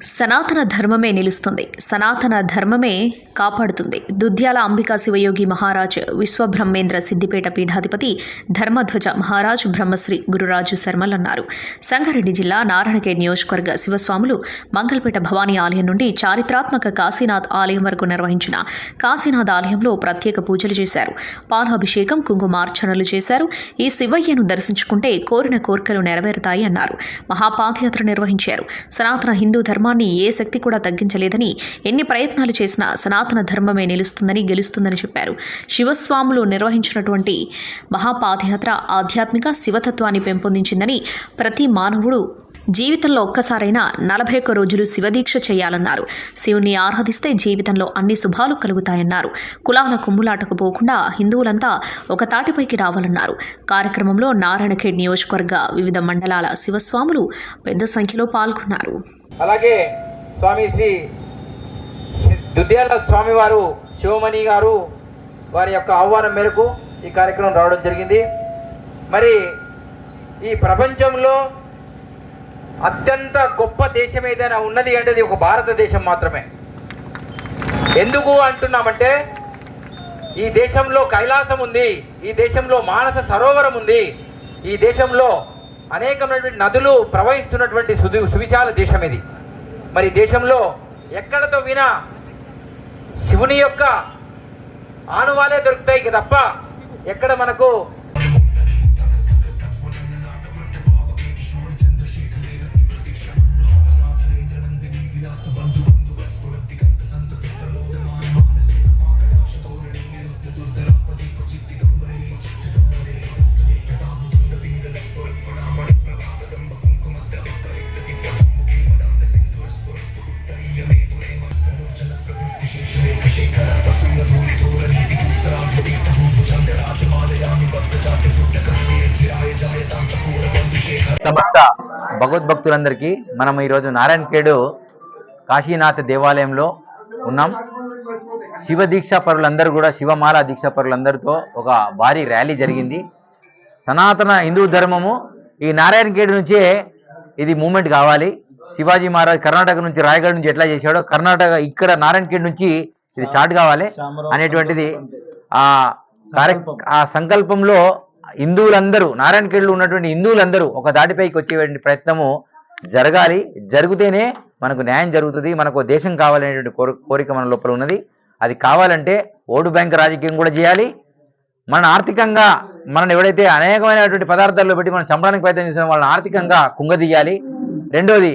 సనాతన ధర్మమే నిలుస్తుంది, సనాతన ధర్మమే కాపాడుతుంది. దుద్యాల అంబికా శివయోగి మహారాజ్ విశ్వబ్రహ్మేంద్ర సిద్దిపేట పీఠాధిపతి ధర్మధ్వజ మహారాజ్ బ్రహ్మశ్రీ గురురాజు శర్మల్ అన్నారు. సంగారెడ్డి జిల్లా నారాయణఖేడ్ నియోజకవర్గ శివస్వాములు మంగళపేట భవానీ ఆలయం నుండి చారిత్రాత్మక కాశీనాథ్ ఆలయం వరకు నిర్వహించిన కాశీనాథ్ ఆలయంలో ప్రత్యేక పూజలు చేశారు. పాలాభిషేకం, కుంకుమార్చనలు చేశారు. ఈ శివయ్యను దర్శించుకుంటే కోరిన కోరికలు నెరవేరుతాయి అన్నారు. మహాపాదయాత్ర నిర్వహించారు. సనాతన హిందూ ధర్మాన్ని ఏ శక్తి కూడా తగ్గించలేదని, ఎన్ని ప్రయత్నాలు చేసినా సనాతన ధర్మమే నిలుస్తుందని, గెలుస్తుందని చెప్పారు. శివస్వాములు నిర్వహించినటువంటి మహాపాదయాత్ర ఆధ్యాత్మిక శివతత్వాన్ని పెంపొందించిందని, ప్రతి మానవుడు జీవితంలో ఒక్కసారైనా 41 రోజులు శివదీక్ష చేయాలన్నారు. శివుని ఆరాధిస్తే జీవితంలో అన్ని శుభాలు కలుగుతాయన్నారు. కులాల కుమ్ములాటకు పోకుండా హిందువులంతా ఒక తాటిపైకి రావాలన్నారు. కార్యక్రమంలో నారాయణఖేడ్ నియోజకవర్గ వివిధ మండలాల శివస్వాములు పెద్ద సంఖ్యలో పాల్గొన్నారు. అలాగే స్వామి శ్రీ దుద్యాల స్వామివారు శివమణి గారు వారి యొక్క ఆహ్వానం మేరకు ఈ కార్యక్రమం రావడం జరిగింది. మరి ఈ ప్రపంచంలో అత్యంత గొప్ప దేశం ఏదైనా ఉన్నది అంటే అది ఒక భారతదేశం మాత్రమే. ఎందుకు అంటున్నామంటే ఈ దేశంలో కైలాసం ఉంది, ఈ దేశంలో మానస సరోవరం ఉంది, ఈ దేశంలో అనేకమైనటువంటి నదులు ప్రవహిస్తున్నటువంటి సువిశాల దేశం ఇది. మరి దేశంలో ఎక్కడతో వినా శివుని యొక్క ఆనవాలే దొరుకుతాయి తప్ప ఎక్కడ మనకు సమస్త భగవద్భక్తులందరికీ మనం ఈరోజు నారాయణఖేడ్ కాశీనాథ్ దేవాలయంలో ఉన్నాం. శివ దీక్షా పరులందరూ కూడా శివమాల దీక్షా పరులందరితో ఒక భారీ ర్యాలీ జరిగింది. సనాతన హిందూ ధర్మము ఈ నారాయణఖేడ్ నుంచే ఇది మూమెంట్ కావాలి. శివాజీ మహారాజ్ కర్ణాటక నుంచి రాయగఢ్ నుంచి ఎట్లా చేశాడో కర్ణాటక ఇక్కడ నారాయణఖేడ్ నుంచి ఇది స్టార్ట్ కావాలి అనేటువంటిది ఆ సంకల్పంలో హిందువులందరూ నారాయణఖేడ్లో ఉన్నటువంటి హిందువులందరూ ఒక దాటిపైకి వచ్చే ప్రయత్నము జరగాలి. జరిగితేనే మనకు న్యాయం జరుగుతుంది. మనకు దేశం కావాలనేటువంటి కోరిక మన లోపల ఉన్నది. అది కావాలంటే ఓటు బ్యాంక్ రాజకీయం కూడా చేయాలి. మన ఆర్థికంగా మనం ఎవరైతే అనేకమైనటువంటి పదార్థాల్లో పెట్టి మనం చంపడానికి ప్రయత్నం చేసిన వాళ్ళని ఆర్థికంగా కుంగదీయాలి. రెండోది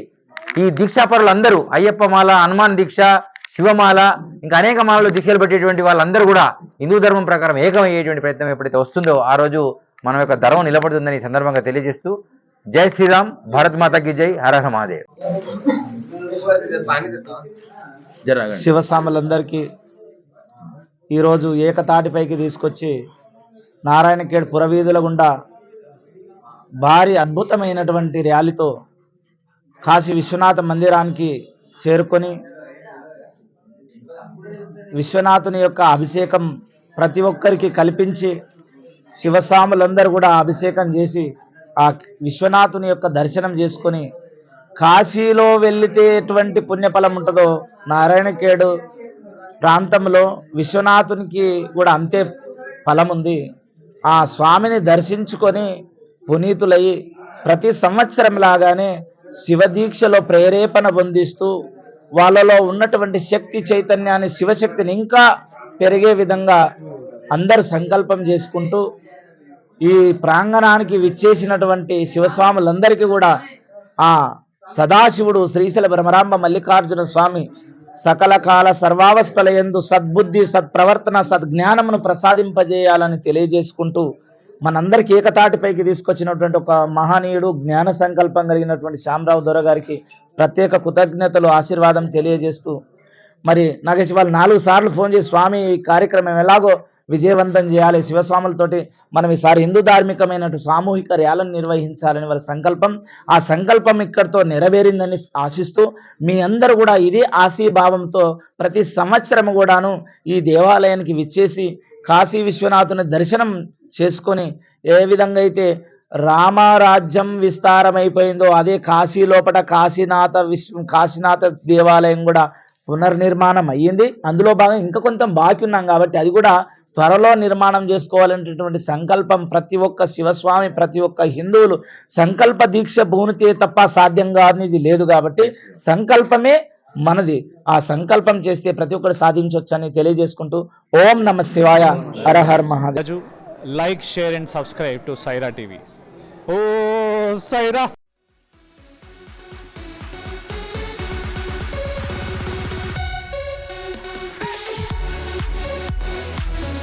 ఈ దీక్షాపరులందరూ అయ్యప్ప మాల, హనుమాన్ దీక్ష, శివమాల ఇంకా అనేక మాలలో దీక్షలు పెట్టేటువంటి వాళ్ళందరూ కూడా హిందూ ధర్మం ప్రకారం ఏకమయ్యేటువంటి ప్రయత్నం ఎప్పుడైతే వస్తుందో ఆ రోజు మన యొక్క ధర్మం నిలబడుతుందని ఈ సందర్భంగా తెలియజేస్తూ జై శ్రీరామ్, భారత్ మాతాకి జై, హర హర మహాదేవ్. శివస్వాములందరికీ ఈరోజు ఏకతాటిపైకి తీసుకొచ్చి నారాయణఖేడ్ పురవీధుల గుండా భారీ అద్భుతమైనటువంటి ర్యాలీతో కాశీ విశ్వనాథ మందిరానికి చేరుకొని విశ్వనాథుని యొక్క అభిషేకం ప్రతి ఒక్కరికి కల్పించి శివస్వాములందరూ కూడా అభిషేకం చేసి ఆ విశ్వనాథుని యొక్క దర్శనం చేసుకొని కాశీలో వెళితే ఎటువంటి పుణ్యఫలం ఉంటుందో నారాయణఖేడ్ ప్రాంతంలో విశ్వనాథునికి కూడా అంతే ఫలం ఉంది. ఆ స్వామిని దర్శించుకొని పునీతులయ్యి ప్రతి సంవత్సరం లాగానే శివదీక్షలో ప్రేరేపణ పొందిస్తూ వాళ్ళలో ఉన్నటువంటి శక్తి చైతన్యాన్ని, శివశక్తిని ఇంకా పెరిగే విధంగా అందరు సంకల్పం చేసుకుంటూ ఈ ప్రాంగణానికి విచ్చేసినటువంటి శివస్వాములందరికీ కూడా ఆ సదాశివుడు శ్రీశైల బ్రహ్మరాంబ మల్లికార్జున స్వామి సకల కాల సర్వావస్థల యందు సద్బుద్ధి, సత్ప్రవర్తన, సద్జ్ఞానమును ప్రసాదింపజేయాలని తెలియజేసుకుంటూ మనందరికీ ఏకతాటిపైకి తీసుకొచ్చినటువంటి ఒక మహనీయుడు, జ్ఞాన సంకల్పం కలిగినటువంటి శ్యామరావు దొర గారికి ప్రత్యేక కృతజ్ఞతలు, ఆశీర్వాదం తెలియజేస్తూ మరి నాగేష్ వాళ్ళు 4 సార్లు ఫోన్ చేసి స్వామి ఈ కార్యక్రమం ఎలాగో విజయవంతం చేయాలి, శివస్వాములతోటి మనం ఈసారి హిందూ ధార్మికమైన సామూహిక ర్యాలీని నిర్వహించాలని వాళ్ళ సంకల్పం. ఆ సంకల్పం ఇక్కడితో నెరవేరిందని ఆశిస్తూ మీ అందరూ కూడా ఇదే ఆశీభావంతో ప్రతి సంవత్సరం కూడాను ఈ దేవాలయానికి విచ్చేసి కాశీ విశ్వనాథుని దర్శనం చేసుకొని ఏ విధంగా అయితే రామరాజ్యం విస్తారమైపోయిందో అదే కాశీ లోపల కాశీనాథ దేవాలయం కూడా పునర్నిర్మాణం అయ్యింది. అందులో భాగంగా ఇంకా కొంత బాకీ ఉన్నాం కాబట్టి అది కూడా త్వరలో నిర్మాణం చేసుకోవాలనేటటువంటి సంకల్పం ప్రతి ఒక్క శివస్వామి, ప్రతి ఒక్క హిందువులు సంకల్ప దీక్ష భూనితే తప్ప సాధ్యం కానిది లేదు. కాబట్టి సంకల్పమే మనది. ఆ సంకల్పం చేస్తే ప్రతి ఒక్కరు సాధించవచ్చని తెలియజేసుకుంటూ ఓం నమ శివాయ, హర హర Mahadev. like, share and subscribe to Saira TV. Oh, Saira!